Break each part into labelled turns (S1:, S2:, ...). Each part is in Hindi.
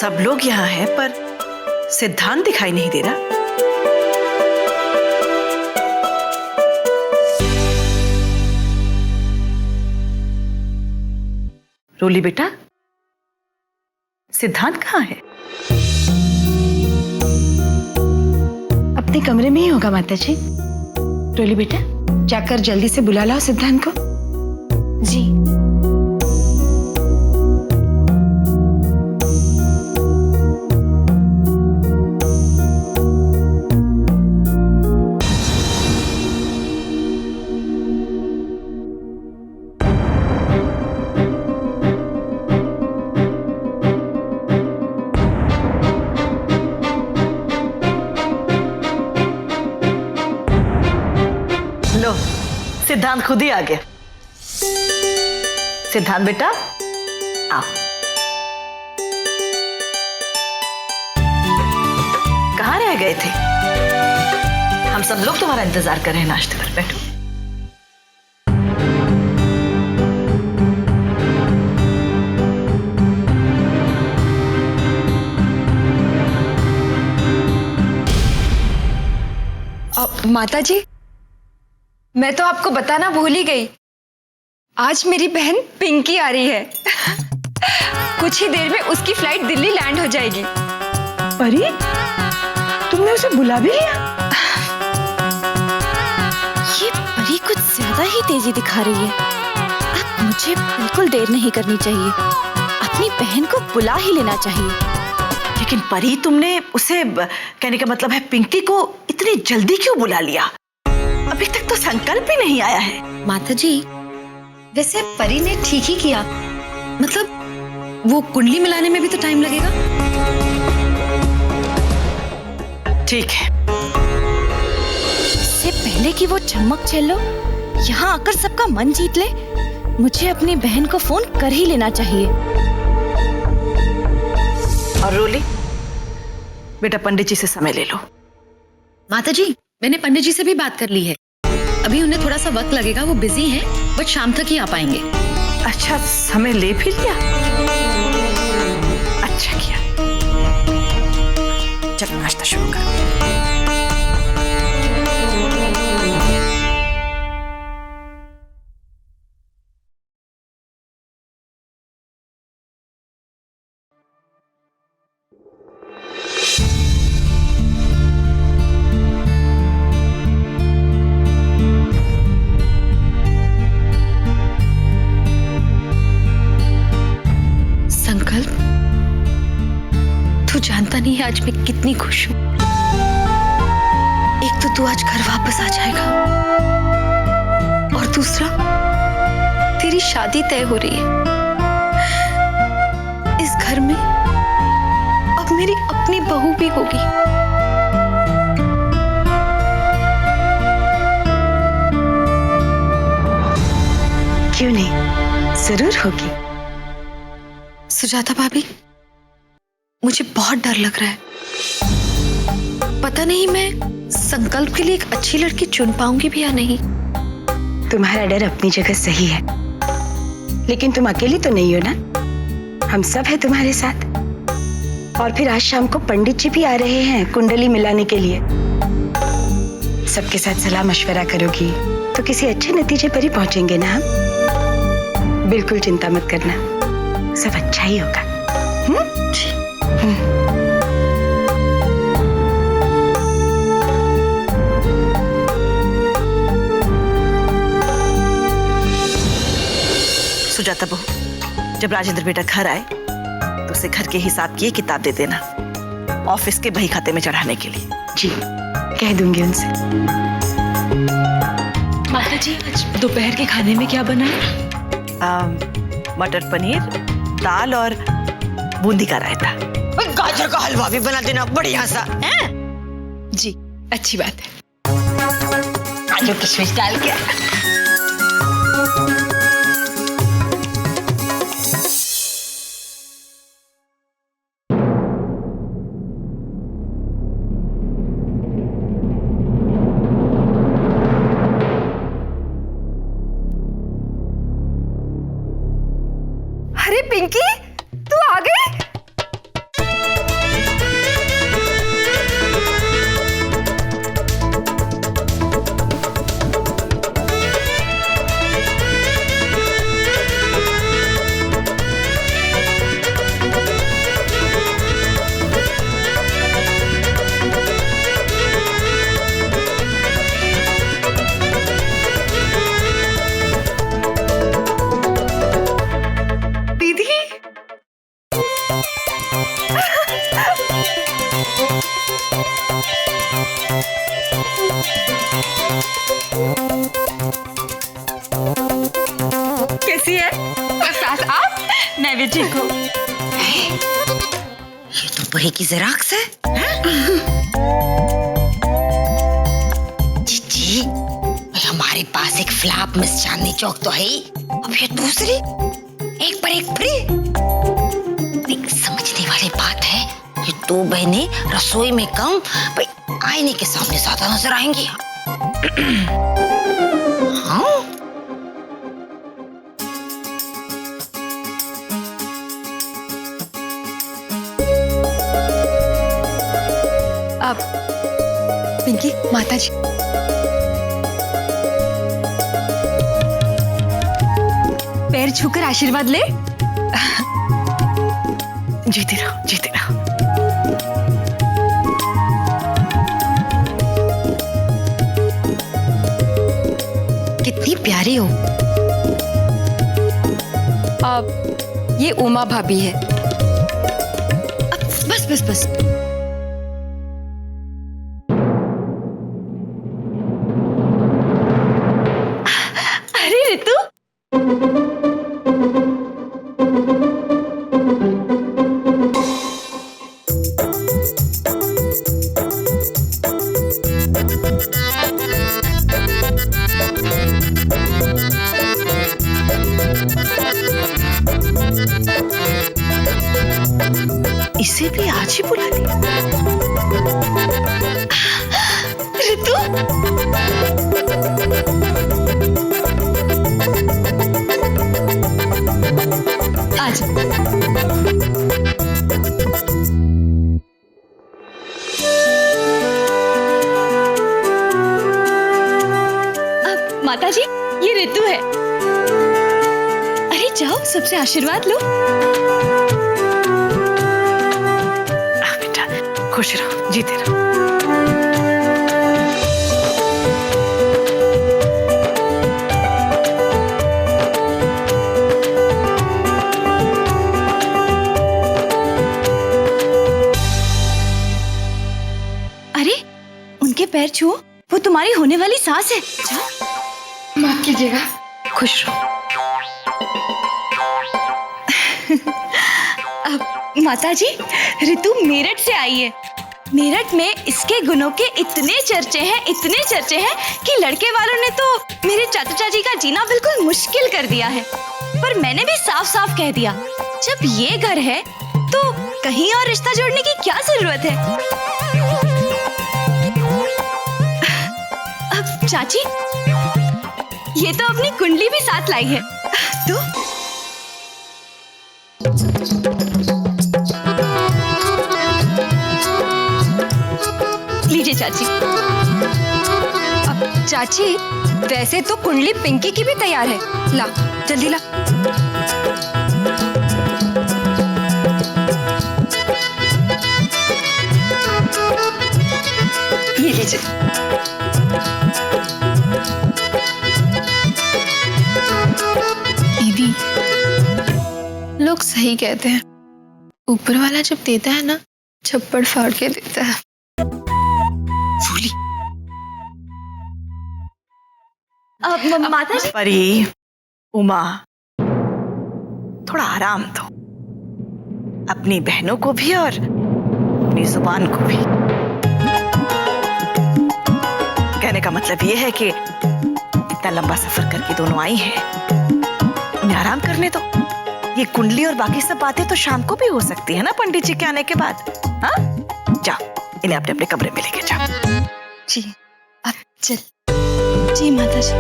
S1: सब लोग यहाँ हैं पर सिद्धांत दिखाई नहीं दे रहा। रोली बेटा, सिद्धांत कहाँ है?
S2: अपने कमरे में ही होगा माता जी। रोली बेटा, जाकर जल्दी से बुला लाओ सिद्धांत को। जी।
S1: लो, सिद्धांत खुद ही आ गया। सिद्धांत बेटा, आओ। कहाँ रह गए थे? हम सब लोग तुम्हारा इंतजार कर रहे हैं नाश्ते पर। बैठो।
S2: माता जी, मैं तो आपको बताना भूल ही गई। आज मेरी बहन पिंकी आ रही है। कुछ ही देर में उसकी फ्लाइट दिल्ली लैंड हो जाएगी।
S3: परी, तुमने उसे बुला भी लिया?
S4: ये परी कुछ ज्यादा ही तेजी दिखा रही है। अब मुझे बिल्कुल देर नहीं करनी चाहिए। अपनी बहन को बुला ही लेना चाहिए।
S1: लेकिन परी, तुमने उसे, कहने का मतलब है पिंकी को इतनी जल्दी क्यों बुला लिया? अभी तक तो संकल्प ही नहीं आया है।
S2: माता जी, वैसे परी ने ठीक ही किया। मतलब वो कुंडली मिलाने में भी तो टाइम लगेगा।
S1: ठीक है।
S4: इससे पहले कि वो चमक चलो यहाँ आकर सबका मन जीत ले, मुझे अपनी बहन को फोन कर ही लेना चाहिए।
S1: और रोली बेटा, पंडित जी से समय ले लो।
S2: माता जी, मैंने पंडित जी से भी बात कर ली है। अभी उन्हें थोड़ा सा वक्त लगेगा, वो बिजी हैं, बट शाम तक ही आ पाएंगे।
S1: अच्छा, समय ले भी लिया। अच्छा किया। चलो नाश्ता शुरू कर।
S2: संकल्प, तू जानता नहीं है आज मैं कितनी खुश हूं। एक तो तू आज घर वापस आ जाएगा और दूसरा तेरी शादी तय हो रही है। इस घर में अब मेरी अपनी बहू भी होगी।
S3: क्यों नहीं, जरूर होगी।
S2: सुजाता भाभी, मुझे बहुत डर लग रहा है। पता नहीं मैं संकल्प के लिए एक अच्छी लड़की चुन पाऊंगी भी या नहीं।
S3: तुम्हारा डर अपनी जगह सही है, लेकिन तुम अकेली तो नहीं हो ना। हम सब हैं तुम्हारे साथ। और फिर आज शाम को पंडित जी भी आ रहे हैं कुंडली मिलाने के लिए। सबके साथ सलाह मशवरा करोगी तो किसी अच्छे नतीजे पर ही पहुंचेंगे ना हम। बिल्कुल चिंता मत करना, सब अच्छा ही होगा।
S1: सुजाता बहू, जब राजेंद्र बेटा घर आए तो उसे घर के हिसाब की किताब दे देना, ऑफिस के बही खाते में चढ़ाने के लिए।
S3: जी, कह दूंगी उनसे।
S2: माता जी, आज दोपहर के खाने में क्या बना है?
S1: मटर पनीर, दाल और बूंदी का रायता।
S5: गाजर का हलवा भी बना देना बढ़िया सा।
S2: जी, अच्छी बात है।
S5: काजू किशमिश डाल के।
S2: अरे पिंकी, तू आ गई? कैसी है? सास आप, मैं भी ठीक हूँ।
S5: ये तो परी की जेराक्स है। जीजी, हमारे पास एक फ्लैप मिस चांदनी चौक तो है ही, अब ये दूसरी एक पर एक फ्री। एक समझने वाली बात है, ये दो बहनें रसोई में कम, भाई आईने के सामने ज्यादा नजर आएंगी। हाँ?
S2: अब पिंकी, माता जी, पैर छूकर आशीर्वाद ले।
S1: जीते रहो, जीते रहो।
S5: कितनी प्यारी हो।
S2: अब ये उमा भाभी है।
S4: अब बस बस बस। अरे ऋतु,
S1: इसे भी आज ही बुला लिया।
S4: ऋतु, आज अब माता जी, ये ऋतु है। अरे जाओ, सबसे आशीर्वाद लो।
S1: बेटा खुश रहो, जीते रहो।
S4: अरे उनके पैर छुओ, वो तुम्हारी होने वाली सास है। जाओ।
S2: माफ कीजिएगा।
S1: खुश रहो।
S4: अब माता जी, ऋतु मेरठ से आई है। मेरठ में इसके गुणों के इतने चर्चे हैं, इतने चर्चे हैं कि लड़के वालों ने तो मेरे चाचा चाची का जीना बिल्कुल मुश्किल कर दिया है। पर मैंने भी साफ साफ कह दिया, जब ये घर है तो कहीं और रिश्ता जोड़ने की क्या जरूरत है। अब चाची, ये तो अपनी कुंडली भी साथ लाई है। तो लीजिए चाची।
S2: अब चाची, वैसे तो कुंडली पिंकी की भी तैयार है। ला, जल्दी ला। ये लीजिए।
S6: दीदी, लोग सही कहते हैं, ऊपर वाला जब देता है ना, छप्पड़ फाड़ के देता है।
S1: फूली
S4: अब माता जी,
S1: परी, उमा, थोड़ा आराम दो, अपनी बहनों को भी और अपनी जुबान को भी। कहने का मतलब ये है कि इतना लंबा सफर करके दोनों आई हैं, उन्हें आराम करने दो। ये कुंडली और बाकी सब बातें तो शाम को भी हो सकती है ना, पंडित जी के आने के बाद। हाँ, जाओ, इन्हें अपने अपने कमरे में लेके जाओ।
S2: जी, अब चल।
S4: जी माता जी।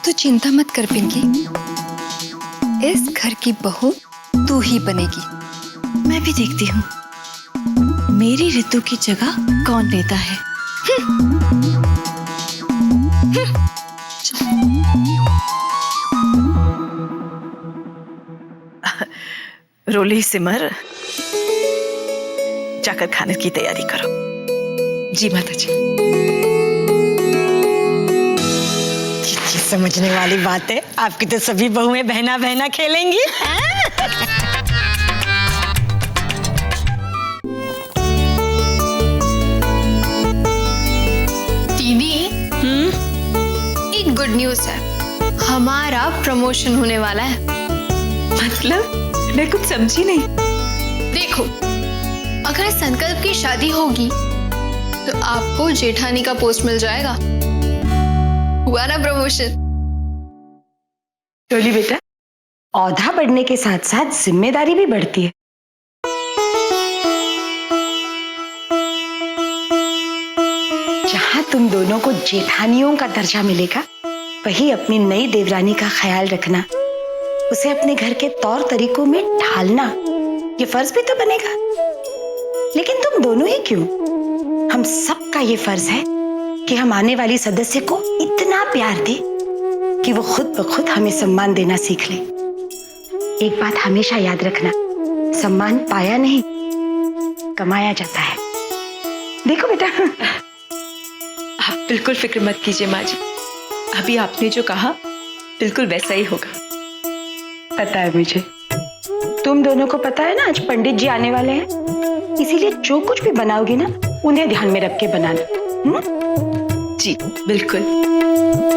S2: तू चिंता मत कर पिंकी, इस घर की बहू तू ही बनेगी।
S4: मैं भी देखती हूँ मेरी ऋतु की जगह कौन लेता है।
S1: रोली, सिमर, जाकर खाने की तैयारी करो।
S2: जी माता जी।
S5: जीजी, समझने वाली बात है, आपकी तो सभी बहुएं बहना बहना खेलेंगी।
S6: गुड न्यूज है, हमारा प्रमोशन होने वाला है।
S1: मतलब मैं कुछ समझी नहीं।
S6: देखो, अगर संकल्प की शादी होगी तो आपको जेठानी का पोस्ट मिल जाएगा। हुआ ना प्रमोशन?
S3: डोली बेटा, औधा बढ़ने के साथ साथ जिम्मेदारी भी बढ़ती है। जहां तुम दोनों को जेठानियों का दर्जा मिलेगा, वही अपनी नई देवरानी का ख्याल रखना, उसे अपने घर के तौर तरीकों में ढालना, ये फर्ज भी तो बनेगा। लेकिन तुम दोनों ही क्यों, हम सबका ये फर्ज है कि हम आने वाली सदस्य को इतना प्यार दें कि वो खुद ब खुद हमें सम्मान देना सीख ले। एक बात हमेशा याद रखना, सम्मान पाया नहीं, कमाया जाता है। देखो बेटा,
S2: आप बिल्कुल फिक्र मत कीजिए माँ जी, अभी आपने जो कहा बिल्कुल वैसा ही होगा।
S3: पता है मुझे, तुम दोनों को पता है ना आज पंडित जी आने वाले हैं, इसीलिए जो कुछ भी बनाओगे ना, उन्हें ध्यान में रख के बनाना।
S2: जी बिल्कुल।